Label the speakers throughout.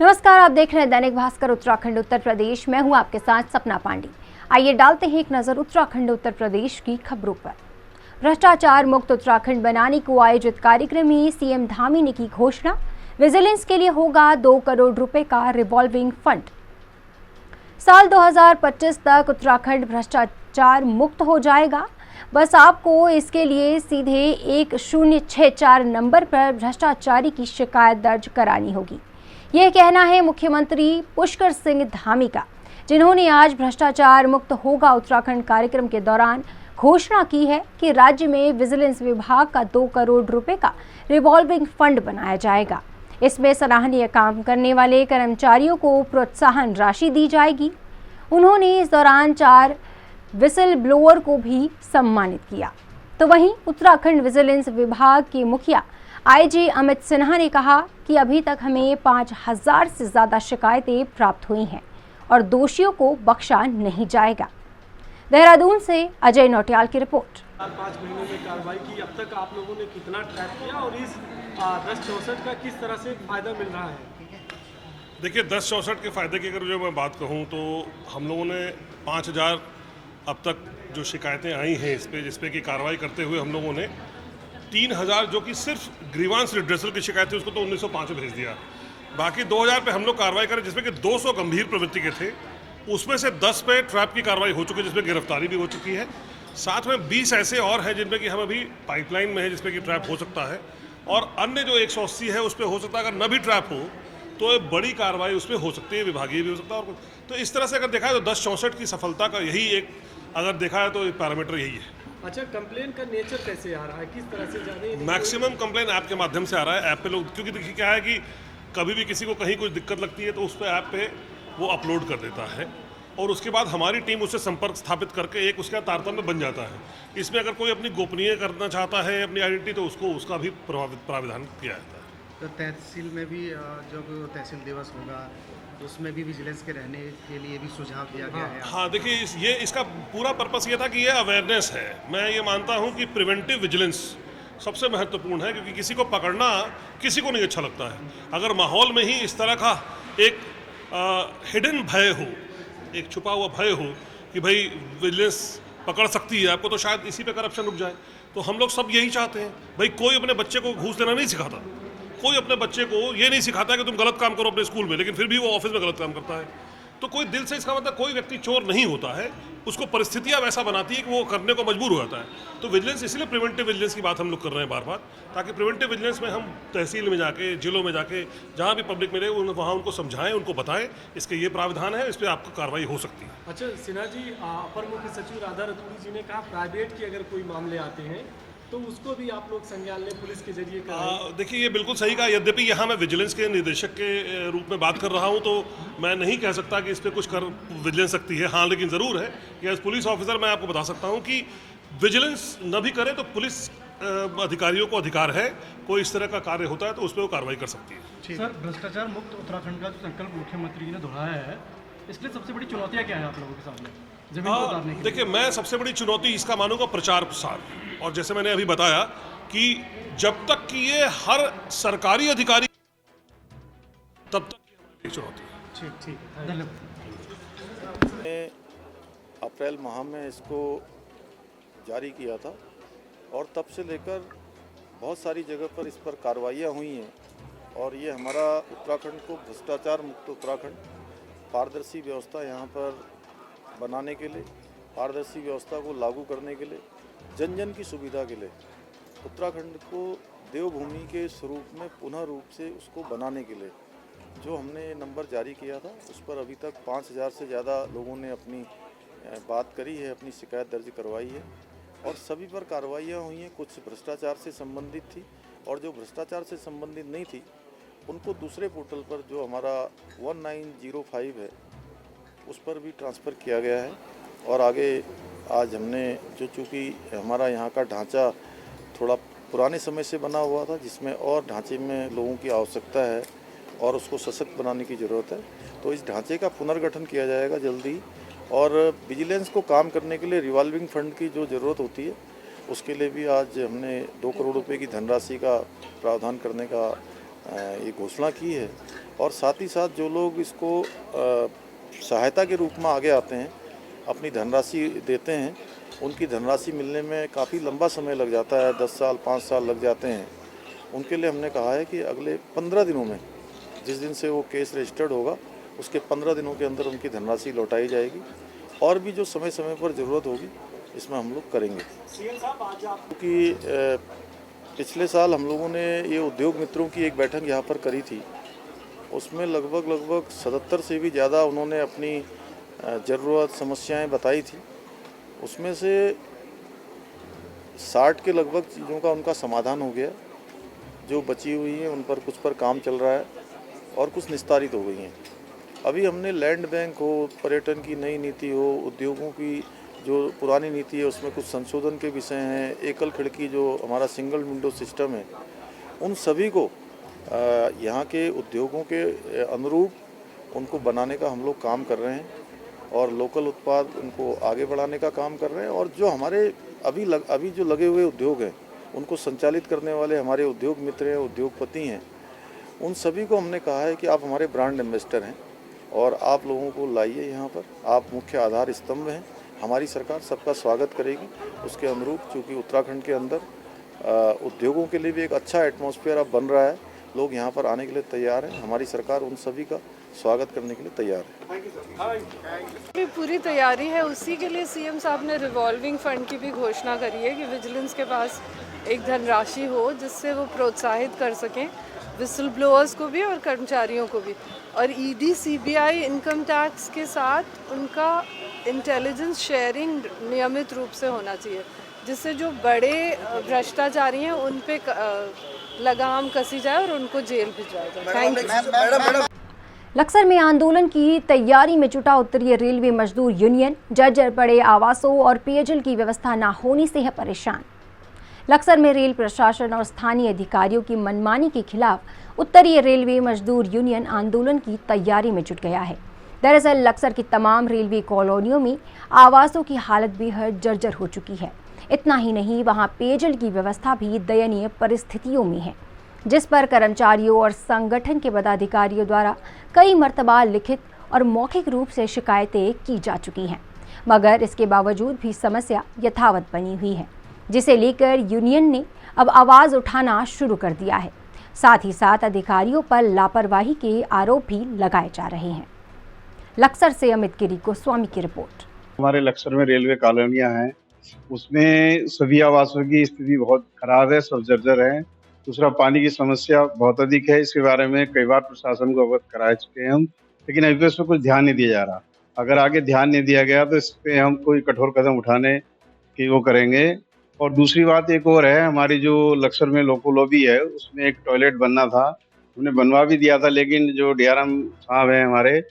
Speaker 1: नमस्कार, आप देख रहे हैं दैनिक भास्कर उत्तराखंड उत्तर प्रदेश। मैं हूं आपके साथ सपना पांडे। आइए डालते हैं एक नजर उत्तराखंड उत्तर प्रदेश की खबरों पर। भ्रष्टाचार मुक्त उत्तराखंड बनाने को आयोजित कार्यक्रम में सीएम धामी ने की घोषणा। विजिलेंस के लिए होगा 2 करोड़ रुपए का रिवॉल्विंग फंड। साल 2025 तक उत्तराखंड भ्रष्टाचार मुक्त हो जाएगा। बस आपको इसके लिए सीधे 1064 नंबर पर भ्रष्टाचारी की शिकायत दर्ज करानी होगी। यह कहना है मुख्यमंत्री पुष्कर सिंह धामी का, जिन्होंने आज भ्रष्टाचार मुक्त होगा उत्तराखंड कार्यक्रम के दौरान घोषणा की है कि राज्य में विजिलेंस विभाग का 2 करोड़ रुपए का रिवॉल्विंग फंड बनाया जाएगा। इसमें सराहनीय काम करने वाले कर्मचारियों को प्रोत्साहन राशि दी जाएगी। उन्होंने इस दौरान 4 विसल ब्लोअर को भी सम्मानित किया। तो वहीं उत्तराखंड विजिलेंस विभाग के मुखिया आईजी अमित सिन्हा ने कहा कि अभी तक हमें 5000 से ज्यादा शिकायतें प्राप्त हुई हैं और दोषियों को बख्शा नहीं जाएगा। देहरादून से अजय नौटियाल की रिपोर्ट।
Speaker 2: 5 महीनों में कार्रवाई की, अब तक आप लोगों ने कितना ट्रैक किया और इस 1064 का किस तरह से फायदा मिल रहा है?
Speaker 3: देखिए, 1064 के फ़ायदे की अगर जो मैं बात कहूँ तो हम लोगों ने 5000 अब तक जो शिकायतें आई हैं जिस पे की कार्रवाई करते हुए हम लोगों ने 3000 जो कि सिर्फ ग्रीवांस रिड्रेसल की शिकायत थी उसको तो 1905 में भेज दिया। बाकी 2000 पे हम लोग कार्रवाई करें जिसमें कि 200 गंभीर प्रवृत्ति के थे, उसमें से 10 पे ट्रैप की कार्रवाई हो चुकी है जिसमें गिरफ्तारी भी हो चुकी है। साथ में 20 ऐसे और हैं जिनमें कि हम अभी पाइपलाइन में है जिसमें कि ट्रैप हो सकता है, और अन्य जो 180 है उस पर हो सकता है अगर न भी ट्रैप हो तो एक बड़ी कार्रवाई उस पर हो सकती है, विभागीय भी हो सकता है। और तो इस तरह से अगर देखा है तो 1064 की सफलता का यही एक अगर देखा है तो पैरामीटर यही है।
Speaker 2: अच्छा, कंप्लेन का नेचर कैसे आ रहा है, किस तरह से जाने?
Speaker 3: मैक्सिमम कंप्लेन ऐप के माध्यम से आ रहा है। ऐप पे लोग, क्योंकि देखिए क्या है कि कभी भी किसी को कहीं कुछ दिक्कत लगती है तो उस पर ऐप पे वो अपलोड कर देता है और उसके बाद हमारी टीम उससे संपर्क स्थापित करके एक उसका तारतम्य बन जाता है। इसमें अगर कोई अपनी गोपनीय करना चाहता है अपनी आइडेंटिटी तो उसको उसका भी प्राविधान किया जाता है।
Speaker 4: तो तहसील में भी जब तहसील दिवस होगा उसमें भी विजिलेंस के रहने के लिए भी सुझाव दिया गया है।
Speaker 3: हाँ, देखिए इसका पूरा पर्पस ये था कि ये अवेयरनेस है। मैं ये मानता हूँ कि प्रिवेंटिव विजिलेंस सबसे महत्वपूर्ण है, क्योंकि किसी को पकड़ना किसी को नहीं अच्छा लगता है। अगर माहौल में ही इस तरह का एक हिडन भय हो, एक छुपा हुआ भय हो कि भाई विजिलेंस पकड़ सकती है आपको, तो शायद इसी पे करप्शन रुक जाए। तो हम लोग सब यही चाहते हैं। भाई कोई अपने बच्चे को घूस देना नहीं सिखाता, कोई अपने बच्चे को ये नहीं सिखाता कि तुम गलत काम करो अपने स्कूल में, लेकिन फिर भी वो ऑफिस में गलत काम करता है। तो कोई दिल से, इसका मतलब कोई व्यक्ति चोर नहीं होता है, उसको परिस्थितियां वैसा बनाती है कि वो करने को मजबूर हो जाता है। तो विजिलेंस, इसलिए प्रिवेंटिव विजिलेंस की बात हम लोग कर रहे हैं बार बार, ताकि प्रिवेंटिव विजिलेंस में हम तहसील में जाके, जिलों में जाके, जहाँ भी पब्लिक मिले वहाँ उनको समझाएं, उनको बताएं इसके ये प्रावधान है, इस पर आपको कार्रवाई हो सकती है।
Speaker 2: अच्छा सिन्हा जी, अपर मुख्य सचिव राधा रतूड़ी जी ने कहा प्राइवेट के अगर कोई मामले आते हैं तो उसको भी आप लोग संज्ञान लें पुलिस के जरिए कराएं।
Speaker 3: देखिए, ये बिल्कुल सही कहा। यद्यपि यहाँ मैं विजिलेंस के निदेशक के रूप में बात कर रहा हूँ तो मैं नहीं कह सकता कि इस पर कुछ कर विजिलेंस सकती है। हाँ, लेकिन ज़रूर है कि एज पुलिस ऑफिसर मैं आपको बता सकता हूँ कि विजिलेंस न भी करे तो पुलिस अधिकारियों को अधिकार है, कोई इस तरह का कार्य होता है तो उस पर वो कार्रवाई कर सकती है।
Speaker 5: सर, भ्रष्टाचार मुक्त उत्तराखंड का जो संकल्प मुख्यमंत्री जी ने दोहराया है, इसके लिए सबसे बड़ी चुनौतियाँ क्या है आप लोगों के सामने जमीन को उतारने की?
Speaker 3: देखिए, मैं सबसे बड़ी चुनौती इसका मानूंगा प्रचार प्रसार। और जैसे मैंने अभी बताया कि जब तक कि ये हर सरकारी अधिकारी, तब तक ये हमारी चुनौती है।
Speaker 5: ठीक है, धन्यवाद।
Speaker 6: अप्रैल माह में इसको जारी किया था और तब से लेकर बहुत सारी जगह पर इस पर कार्रवाइयाँ हुई हैं। और ये हमारा उत्तराखंड को भ्रष्टाचार मुक्त उत्तराखंड, पारदर्शी व्यवस्था यहाँ पर बनाने के लिए, पारदर्शी व्यवस्था को लागू करने के लिए, जन जन की सुविधा के लिए, उत्तराखंड को देवभूमि के स्वरूप में पुनः रूप से उसको बनाने के लिए जो हमने नंबर जारी किया था, उस पर अभी तक 5000 से ज़्यादा लोगों ने अपनी बात करी है, अपनी शिकायत दर्ज करवाई है और सभी पर कार्रवाइयाँ हुई हैं। कुछ भ्रष्टाचार से संबंधित थी और जो भ्रष्टाचार से संबंधित नहीं थी उनको दूसरे पोर्टल पर जो हमारा 1905 है उस पर भी ट्रांसफ़र किया गया है। और आगे आज हमने जो, चूँकि हमारा यहाँ का ढांचा थोड़ा पुराने समय से बना हुआ था जिसमें और ढांचे में लोगों की आवश्यकता है और उसको सशक्त बनाने की ज़रूरत है, तो इस ढांचे का पुनर्गठन किया जाएगा जल्दी। और विजिलेंस को काम करने के लिए रिवॉल्विंग फंड की जो ज़रूरत होती है उसके लिए भी आज हमने 2 करोड़ रुपए की धनराशि का प्रावधान करने का ये घोषणा की है। और साथ ही साथ जो लोग इसको सहायता के रूप में आगे आते हैं, अपनी धनराशि देते हैं, उनकी धनराशि मिलने में काफ़ी लंबा समय लग जाता है, 10 साल 5 साल लग जाते हैं। उनके लिए हमने कहा है कि अगले 15 दिनों में, जिस दिन से वो केस रजिस्टर्ड होगा उसके 15 दिनों के अंदर उनकी धनराशि लौटाई जाएगी। और भी जो समय समय पर ज़रूरत होगी इसमें हम लोग करेंगे। क्योंकि पिछले साल हम लोगों ने ये उद्योग मित्रों की एक बैठक यहाँ पर करी थी, उसमें लगभग 77 से भी ज़्यादा उन्होंने अपनी ज़रूरत समस्याएं बताई थी। उसमें से 60 के लगभग चीज़ों का उनका समाधान हो गया। जो बची हुई हैं उन पर कुछ पर काम चल रहा है और कुछ निस्तारित हो गई हैं। अभी हमने लैंड बैंक हो, पर्यटन की नई नीति हो, उद्योगों की जो पुरानी नीति है उसमें कुछ संशोधन के विषय हैं, एकल खिड़की जो हमारा सिंगल विंडो सिस्टम है, उन सभी को यहाँ के उद्योगों के अनुरूप उनको बनाने का हम लोग काम कर रहे हैं और लोकल उत्पाद उनको आगे बढ़ाने का काम कर रहे हैं। और जो हमारे अभी जो लगे हुए उद्योग हैं उनको संचालित करने वाले हमारे उद्योग मित्र हैं, उद्योगपति हैं, उन सभी को हमने कहा है कि आप हमारे ब्रांड एम्बेसडर हैं और आप लोगों को लाइए यहाँ पर, आप मुख्य आधार स्तंभ हैं। हमारी सरकार सबका स्वागत करेगी। उसके अनुरूप चूँकि उत्तराखंड के अंदर उद्योगों के लिए भी एक अच्छा एटमॉस्फेयर अब बन रहा है, लोग यहाँ पर आने के लिए तैयार हैं। हमारी सरकार उन सभी का स्वागत करने के लिए तैयार है।
Speaker 7: पूरी तैयारी है। उसी के लिए सीएम साहब ने रिवॉल्विंग फंड की भी घोषणा करी है कि विजिलेंस के पास एक धनराशि हो जिससे वो प्रोत्साहित कर सकें विसल ब्लोअर्स को भी और कर्मचारियों को भी। और ईडी, सीबीआई, इनकम टैक्स के साथ उनका इंटेलिजेंस शेयरिंग नियमित रूप से होना चाहिए, जिससे जो बड़े भ्रष्टाचारी हैं उन पे लगाम कसी जाए और उनको जेल भिजवाया जाए। Thank you.
Speaker 1: लक्सर में आंदोलन की तैयारी में जुटा उत्तरीय रेलवे मजदूर यूनियन जर्जर पड़े आवासों और पेयजल की व्यवस्था न होने से है परेशान। लक्सर में रेल प्रशासन और स्थानीय अधिकारियों की मनमानी के खिलाफ उत्तरीय रेलवे मजदूर यूनियन आंदोलन की तैयारी में जुट गया है। दरअसल लक्सर की तमाम रेलवे कॉलोनियों में आवासों की हालत बेहद जर्जर हो चुकी है। इतना ही नहीं, वहां पेयजल की व्यवस्था भी दयनीय परिस्थितियों में है, जिस पर कर्मचारियों और संगठन के पदाधिकारियों द्वारा कई मर्तबा लिखित और मौखिक रूप से शिकायतें की जा चुकी हैं, मगर इसके बावजूद भी समस्या यथावत बनी हुई है, जिसे लेकर यूनियन ने अब आवाज़ उठाना शुरू कर दिया है। साथ ही साथ अधिकारियों पर लापरवाही के आरोप भी लगाए जा रहे हैं। लक्सर से अमित गिरी गोस्वामी की रिपोर्ट।
Speaker 8: हमारे लक्सर में रेलवे कॉलोनियां हैं, उसमें सभी आवासों की स्थिति बहुत खराब है, सब जर्जर है। दूसरा, पानी की समस्या बहुत अधिक है। इसके बारे में कई बार प्रशासन को अवगत करा चुके हैं हम, लेकिन अभी इस पर कुछ ध्यान नहीं दिया जा रहा। अगर आगे ध्यान नहीं दिया गया तो इस पे हम कोई कठोर कदम उठाने की वो करेंगे। और दूसरी बात एक और है, हमारी जो लक्सर में लोको लॉबी है उसमें एक टॉयलेट बनना था, हमने बनवा भी दिया था, लेकिन जो डीआरएम साहब हैं हमारे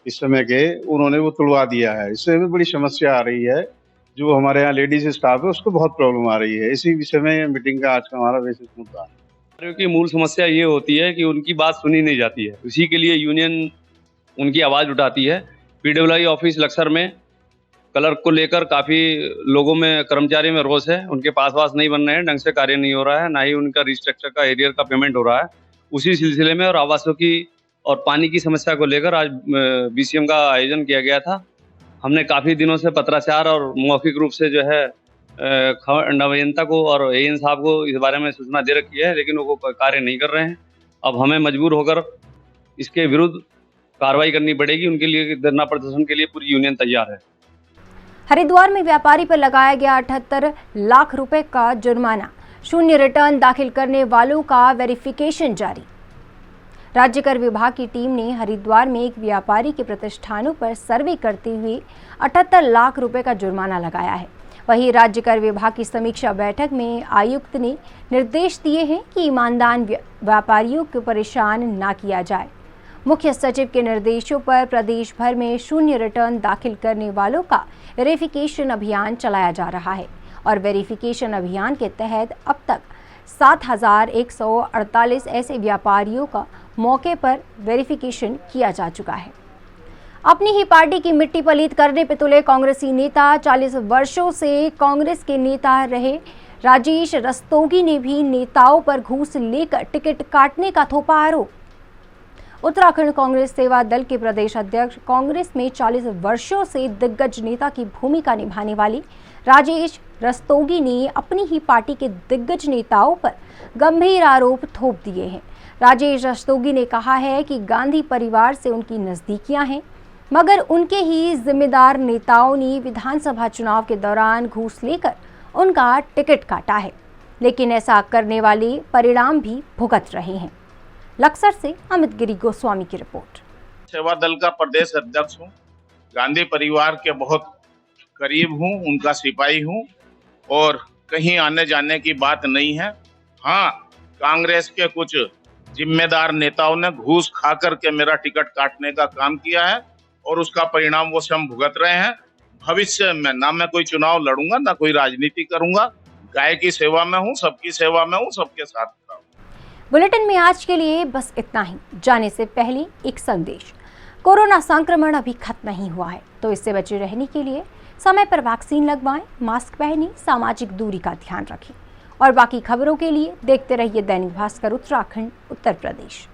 Speaker 8: इस समय के, उन्होंने वो तुड़वा दिया है। इससे भी बड़ी समस्या आ रही है। जो हमारे यहाँ लेडीज स्टाफ है उसको बहुत प्रॉब्लम आ रही है। इसी विषय में मीटिंग का आज का हमारा विशेष मुद्दा है।
Speaker 9: की मूल समस्या ये होती है कि उनकी बात सुनी नहीं जाती है, इसी के लिए यूनियन उनकी आवाज़ उठाती है। पीडब्ल्यूआई ऑफिस लक्सर में क्लर्क को लेकर काफ़ी लोगों में, कर्मचारी में रोष है। उनके पास नहीं बन रहे हैं, ढंग से कार्य नहीं हो रहा है, ना ही उनका रिस्ट्रक्चर का एरियर का पेमेंट हो रहा है। उसी सिलसिले में और आवासों की और पानी की समस्या को लेकर आज बीसीएम का आयोजन किया गया था। हमने काफ़ी दिनों से पत्राचार और मौखिक रूप से जो है अभियंता को और एएन साहब को इस बारे में सूचना दे रखी है, लेकिन वो कार्य नहीं कर रहे हैं। अब हमें मजबूर होकर इसके विरुद्ध कार्रवाई करनी पड़ेगी। उनके लिए धरना प्रदर्शन के लिए पूरी यूनियन तैयार है।
Speaker 1: हरिद्वार में व्यापारी पर लगाया गया 78 लाख रुपए का जुर्माना, शून्य रिटर्न दाखिल करने वालों का वेरिफिकेशन जारी। राज्य कर विभाग की टीम ने हरिद्वार में एक व्यापारी के प्रतिष्ठानों पर सर्वे करते हुए 78 लाख रुपए का जुर्माना लगाया है। वहीं राज्य कर विभाग की समीक्षा बैठक में आयुक्त ने निर्देश दिए हैं कि ईमानदार व्यापारियों को परेशान न किया जाए। मुख्य सचिव के निर्देशों पर प्रदेश भर में शून्य रिटर्न दाखिल करने वालों का वेरिफिकेशन अभियान चलाया जा रहा है और वेरिफिकेशन अभियान के तहत अब तक 7,148 ऐसे व्यापारियों का मौके पर वेरिफिकेशन किया जा चुका है। अपनी ही पार्टी की मिट्टी पलीत करने पे तुले कांग्रेसी नेता 40 वर्षों से कांग्रेस के नेता रहे राजेश रस्तोगी ने भी नेताओं पर घूस लेकर टिकट काटने का थोपा आरोप। उत्तराखंड कांग्रेस सेवा दल के प्रदेश अध्यक्ष, कांग्रेस में 40 वर्षों से दिग्गज नेता की भूमिका निभाने वाले राजेश रस्तोगी ने अपनी ही पार्टी के दिग्गज नेताओं पर गंभीर आरोप थोप दिए हैं। राजेश रस्तोगी ने कहा है कि गांधी परिवार से उनकी नजदीकियां हैं, मगर उनके ही जिम्मेदार नेताओं ने विधानसभा चुनाव के दौरान घूस लेकर उनका टिकट काटा है, लेकिन ऐसा करने वाले परिणाम भी भुगत रहे हैं। लक्सर से अमित गिरी गोस्वामी की रिपोर्ट।
Speaker 10: सेवा दल का प्रदेश अध्यक्ष हूँ, गांधी परिवार के बहुत करीब हूँ, उनका सिपाही हूँ और कहीं आने जाने की बात नहीं है। हाँ, कांग्रेस के कुछ जिम्मेदार नेताओं ने घूस खा करके मेरा टिकट काटने का काम किया है और उसका परिणाम वो स्वयं भुगत रहे हैं। भविष्य में ना मैं कोई चुनाव लड़ूंगा, ना कोई राजनीति करूंगा। गाय की सेवा में हूँ, सबकी सेवा में हूँ, सबके साथ हूँ।
Speaker 1: बुलेटिन में आज के लिए बस इतना ही। जाने से पहले एक संदेश। कोरोना संक्रमण अभी खत्म नहीं हुआ है, तो इससे बचे रहने के लिए समय पर वैक्सीन लगवाएं, मास्क पहनें, सामाजिक दूरी का ध्यान रखें और बाकी खबरों के लिए देखते रहिए दैनिक भास्कर उत्तराखंड उत्तर प्रदेश।